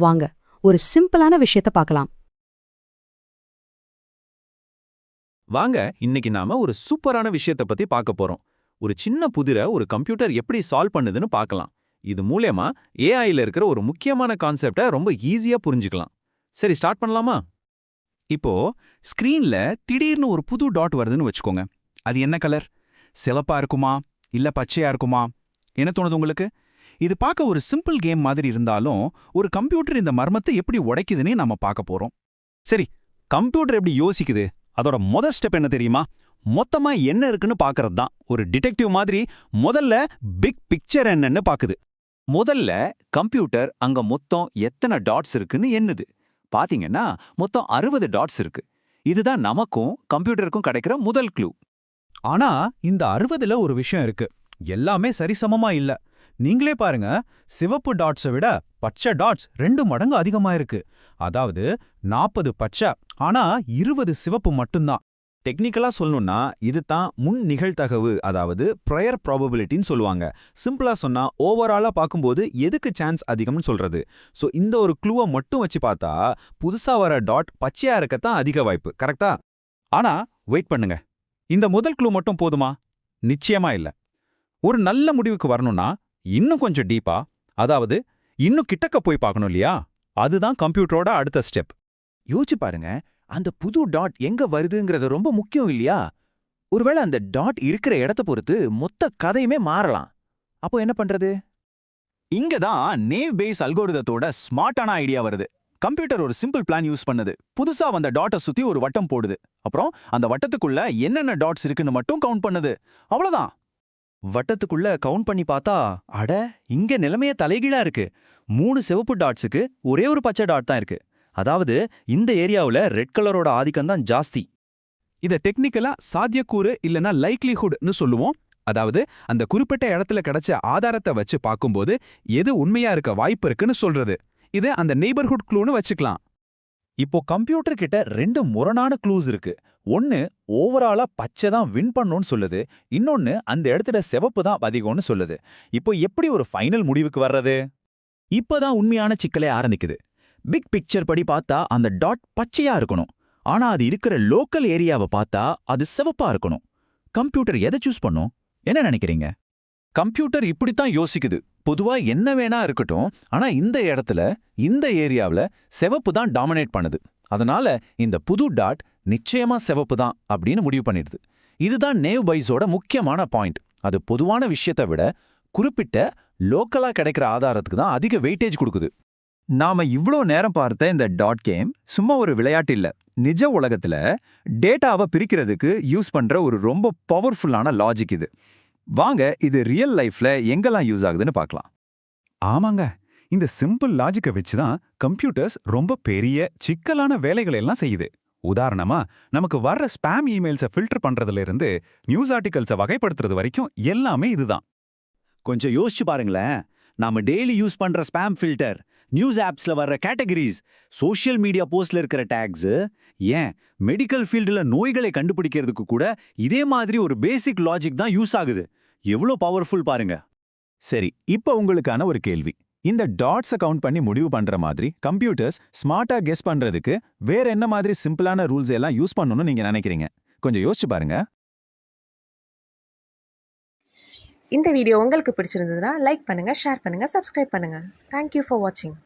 வாங்க ஒரு சிம்பிளான விஷயத்த பார்க்கலாம். வாங்க இன்னைக்கு நாம ஒரு சூப்பரான விஷயத்தை பத்தி பார்க்க போறோம். ஒரு சின்ன புதிரை ஒரு கம்ப்யூட்டர் எப்படி சால்வ் பண்ணுதுன்னு பார்க்கலாம். இது மூலமா ஏஐல இருக்கிற ஒரு முக்கியமான கான்செப்டை ரொம்ப ஈஸியா புரிஞ்சுக்கலாம். சரி, ஸ்டார்ட் பண்ணலாமா? இப்போ ஸ்கிரீன்ல திடீர்னு ஒரு புது டாட் வருதுன்னு வச்சுக்கோங்க. அது என்ன கலர்? சிவப்பா இருக்குமா இல்ல பச்சையா இருக்குமா? என்ன தோணுது உங்களுக்கு? இது பார்க்க ஒரு சிம்பிள் கேம் மாதிரி இருந்தாலும் ஒரு கம்ப்யூட்டர் இந்த மர்மத்தை எப்படி உடைக்குதுன்னு நாம பார்க்க போறோம். சரி, கம்ப்யூட்டர் எப்படி யோசிக்குது? அதோட முதல் ஸ்டெப் என்ன தெரியுமா? மொத்தமா என்ன இருக்குன்னு பார்க்கறது தான். ஒரு டிடெக்டிவ் மாதிரி முதல்ல பிக் பிக்சர் என்னன்னு பாக்குது. முதல்ல கம்ப்யூட்டர் அங்க மொத்தம் எத்தனை டாட்ஸ் இருக்குன்னு எண்ணுது. பாத்தீங்கன்னா மொத்தம் 60 டாட்ஸ் இருக்கு. இதுதான் நமக்கும் கம்ப்யூட்டருக்கும் கிடைக்கிற முதல் க்ளூ. ஆனா இந்த 60ல ஒரு விஷயம் இருக்கு. எல்லாமே சரிசமமா இல்ல. நீங்களே பாருங்க, சிவப்பு டாட்ஸை விட பச்சை டாட்ஸ் 2 மடங்கு அதிகமா இருக்கு. அதாவது 40 பச்சை, ஆனா 20 சிவப்பு மட்டும்தான். டெக்னிக்கலா சொல்லணும்னா இதுதான் முன் நிகழ்தகவு, அதாவது ப்ரையர் ப்ராபபிலிட்டின்னு சொல்லுவாங்க. சிம்பிளா சொன்னா ஓவராலா பார்க்கும்போது எதுக்கு சான்ஸ் அதிகம்னு சொல்றது. ஸோ இந்த ஒரு க்ளூவை மட்டும் வச்சு பார்த்தா புதுசா வர டாட் பச்சையா இருக்கத்தான் அதிக வாய்ப்பு. கரெக்டா? ஆனா வெயிட் பண்ணுங்க, இந்த முதல் க்ளூ மட்டும் போதுமா? நிச்சயமா இல்ல. ஒரு நல்ல முடிவுக்கு வரணும்னா இன்னும் கொஞ்சம் டீப்பா, அதாவது இன்னும் கிட்டக்க போய் பார்க்கணும் இல்லையா? அதுதான் கம்ப்யூட்டரோட அடுத்த ஸ்டெப். யோசிச்சு பாருங்க, அந்த புது டாட் எங்க வருதுங்கிறது ரொம்ப முக்கியம் இல்லையா? ஒருவேளை அந்த டாட் இருக்கிற இடத்த பொறுத்து மொத்த கதையுமே மாறலாம். அப்போ என்ன பண்றது? இங்க தான் நேவ் பேஸ் அல்கோரிதத்தோட ஸ்மார்ட்டான ஐடியா வருது. கம்ப்யூட்டர் ஒரு சிம்பிள் பிளான் யூஸ் பண்ணுது. புதுசா வந்த டாட்டை சுத்தி ஒரு வட்டம் போடுது. அப்புறம் அந்த வட்டத்துக்குள்ள என்னென்ன டாட்ஸ் இருக்குன்னு மட்டும் கவுண்ட் பண்ணுது. அவ்வளவுதான். வட்டத்துக்குள்ள கவுண்ட் பண்ணி பார்த்தா, அட இங்க நிலைமைய தலைகீழா இருக்கு. 3 சிவப்பு டாட்ஸுக்கு ஒரே ஒரு பச்சை டாட் தான் இருக்கு. அதாவது இந்த ஏரியாவுல ரெட் கலரோட ஆதிக்கம் தான் ஜாஸ்தி. இத டெக்னிக்கலா சாத்தியக்கூறு இல்லனா லைக்லிஹுட்னு சொல்லுவோம். அதாவது அந்த குறிப்பிட்ட இடத்துல கிடைச்ச ஆதாரத்தை வச்சு பார்க்கும்போது எது உண்மையா இருக்க வாய்ப்பு இருக்குன்னு சொல்றது. இது அந்த நெய்பர்ஹுட் க்ளூன்னு வச்சுக்கலாம். இப்போ கம்ப்யூட்டர் கிட்ட 2 முரணான க்ளூஸ் இருக்கு. ஒன்னு ஓவராலா பச்சை தான் வின் பண்ணணும்னு சொல்லுது. இன்னொன்னு அந்த இடத்துல சிவப்பு தான் அதிகம்னு சொல்லுது. இப்போ எப்படி ஒரு ஃபைனல் முடிவுக்கு வர்றது? இப்பதான் உண்மையான சிக்கலே ஆரம்பிக்குது. பிக் பிக்சர் படி பார்த்தா அந்த டாட் பச்சையா இருக்கணும். ஆனா அது இருக்கிற லோக்கல் ஏரியாவை பார்த்தா அது சிவப்பா இருக்கணும். கம்ப்யூட்டர் எதை சூஸ் பண்ணும்? என்ன நினைக்கிறீங்க? கம்ப்யூட்டர் இப்படித்தான் யோசிக்குது. பொதுவா என்ன வேணா இருக்கட்டும், ஆனா இந்த இடத்துல இந்த ஏரியாவுல சிவப்பு தான் டாமினேட் பண்ணுது. அதனால இந்த புது டாட் நிச்சயமா சிவப்பு தான் அப்படின்னு முடிவு பண்ணிடுது. இதுதான் நேவ் பைஸோட முக்கியமான பாயிண்ட். அது பொதுவான விஷயத்தை விட குறிப்பிட்ட லோக்கலா கிடைக்கிற ஆதாரத்துக்கு தான் அதிக வெயிட்டேஜ் கொடுக்குது. நாம இவ்ளோ நேரம் பார்த்த இந்த டாட் கேம் சும்மா ஒரு விளையாட்டு இல்ல. நிஜ உலகத்துல டேட்டாவை பிரிக்கிறதுக்கு யூஸ் பண்ற ஒரு ரொம்ப பவர்ஃபுல்லான லாஜிக் இது. வாங்க இது ரியல் லைஃப்ல எங்கெல்லாம் யூஸ் ஆகுதுன்னு பார்க்கலாம். ஆமாங்க, இந்த சிம்பிள் லாஜிக்கை வச்சு தான் கம்ப்யூட்டர்ஸ் ரொம்ப பெரிய சிக்கலான வேலைகளை எல்லாம் செய்யுது. உதாரணமா, நமக்கு வர்ற ஸ்பாம் இமெயில்ஸை ஃபில்டர் பண்றதுல இருந்து நியூஸ் ஆர்டிகல்ஸை வகைப்படுத்துறது வரைக்கும் எல்லாமே இதுதான். கொஞ்சம் யோசிச்சு பாருங்களேன். நாம டெய்லி யூஸ் பண்ற ஸ்பாம் ஃபில்டர், நியூஸ் ஆப்ஸ்ல வர்ற கேட்டகரிஸ், சோஷியல் மீடியா போஸ்ட்ல இருக்கிற டேக்ஸ், ஏன் மெடிக்கல் ஃபீல்டுல நோய்களை கண்டுபிடிக்கிறதுக்கு கூட இதே மாதிரி ஒரு பேசிக் லாஜிக் தான் யூஸ் ஆகுது. எவ்வளோ பவர்ஃபுல் பாருங்க. சரி, இப்போ உங்களுக்கான ஒரு கேள்வி. இந்த டாட்ஸை கவுண்ட் பண்ணி முடிவு பண்ற மாதிரி கம்ப்யூட்டர்ஸ் ஸ்மார்ட்டா கெஸ் பண்றதுக்கு வேற என்ன மாதிரி சிம்பிளான ரூல்ஸ் எல்லாம் யூஸ் பண்ணணும்னு நீங்க நினைக்கிறீங்க? கொஞ்சம் யோசிச்சு பாருங்க. இந்த வீடியோ உங்களுக்கு பிடிச்சிருந்ததுன்னா லைக் பண்ணுங்க, ஷேர் பண்ணுங்க, சப்ஸ்கிரைப் பண்ணுங்க. தேங்க்யூ ஃபார் வாட்சிங்.